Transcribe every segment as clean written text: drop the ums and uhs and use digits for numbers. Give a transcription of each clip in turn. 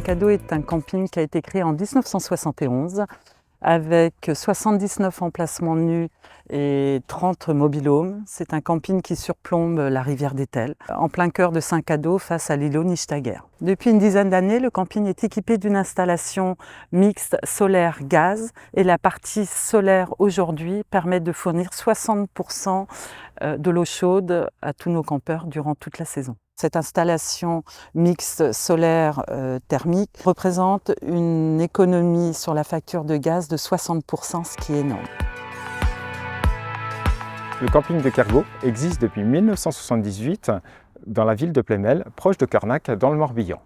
Saint-Cado est un camping qui a été créé en 1971 avec 79 emplacements nus et 30 mobil-homes. C'est un camping qui surplombe la rivière d'Etel, en plein cœur de Saint-Cado, face à l'îlot Nichtaguer. Depuis une dizaine d'années, le camping est équipé d'une installation mixte solaire-gaz et la partie solaire aujourd'hui permet de fournir 60% de l'eau chaude à tous nos campeurs durant toute la saison. Cette installation mixte solaire thermique représente une économie sur la facture de gaz de 60%, ce qui est énorme. Le camping de Kergaux existe depuis 1978 dans la ville de Plémel, proche de Cornac, dans le Morbihan.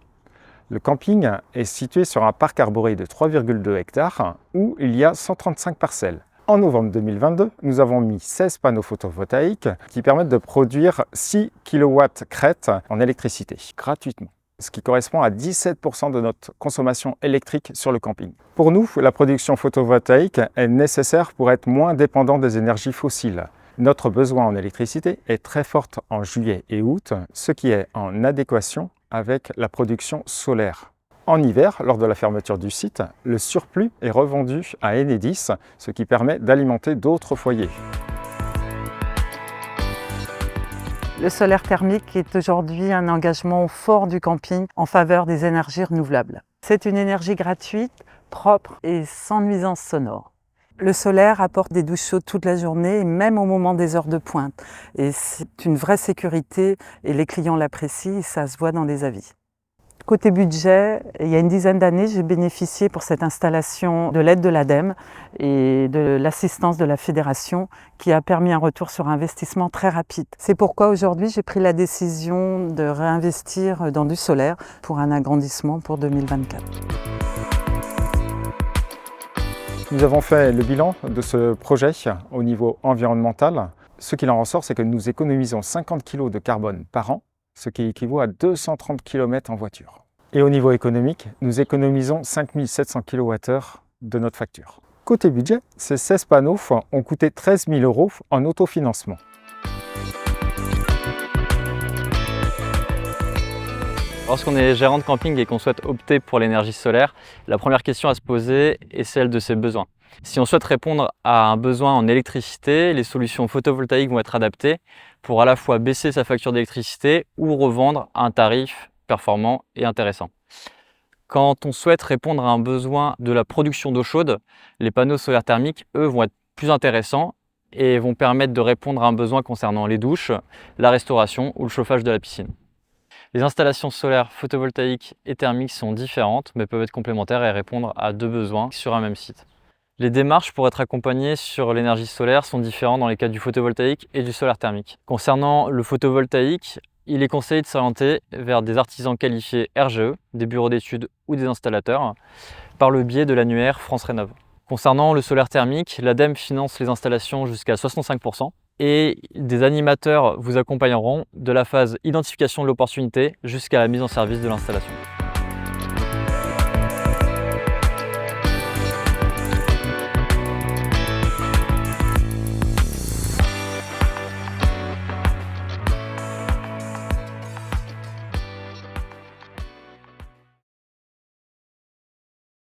Le camping est situé sur un parc arboré de 3,2 hectares où il y a 135 parcelles. En novembre 2022, nous avons mis 16 panneaux photovoltaïques qui permettent de produire 6 kW crête en électricité gratuitement, ce qui correspond à 17% de notre consommation électrique sur le camping. Pour nous, la production photovoltaïque est nécessaire pour être moins dépendant des énergies fossiles. Notre besoin en électricité est très fort en juillet et août, ce qui est en adéquation avec la production solaire. En hiver, lors de la fermeture du site, le surplus est revendu à Enedis, ce qui permet d'alimenter d'autres foyers. Le solaire thermique est aujourd'hui un engagement fort du camping en faveur des énergies renouvelables. C'est une énergie gratuite, propre et sans nuisance sonore. Le solaire apporte des douches chaudes toute la journée, même au moment des heures de pointe. Et c'est une vraie sécurité et les clients l'apprécient et ça se voit dans les avis. Côté budget, il y a une dizaine d'années, j'ai bénéficié pour cette installation de l'aide de l'ADEME et de l'assistance de la Fédération qui a permis un retour sur investissement très rapide. C'est pourquoi aujourd'hui, j'ai pris la décision de réinvestir dans du solaire pour un agrandissement pour 2024. Nous avons fait le bilan de ce projet au niveau environnemental. Ce qu'il en ressort, c'est que nous économisons 50 kg de carbone par an, ce qui équivaut à 230 km en voiture. Et au niveau économique, nous économisons 5700 kWh de notre facture. Côté budget, ces 16 panneaux ont coûté 13 000 € en autofinancement. Lorsqu'on est gérant de camping et qu'on souhaite opter pour l'énergie solaire, la première question à se poser est celle de ses besoins. Si on souhaite répondre à un besoin en électricité, les solutions photovoltaïques vont être adaptées pour à la fois baisser sa facture d'électricité ou revendre à un tarif performant et intéressant. Quand on souhaite répondre à un besoin de la production d'eau chaude, les panneaux solaires thermiques, eux, vont être plus intéressants et vont permettre de répondre à un besoin concernant les douches, la restauration ou le chauffage de la piscine. Les installations solaires photovoltaïques et thermiques sont différentes mais peuvent être complémentaires et répondre à deux besoins sur un même site. Les démarches pour être accompagné sur l'énergie solaire sont différentes dans les cas du photovoltaïque et du solaire thermique. Concernant le photovoltaïque, il est conseillé de s'orienter vers des artisans qualifiés RGE, des bureaux d'études ou des installateurs, par le biais de l'annuaire France Rénov. Concernant le solaire thermique, l'ADEME finance les installations jusqu'à 65% et des animateurs vous accompagneront de la phase identification de l'opportunité jusqu'à la mise en service de l'installation.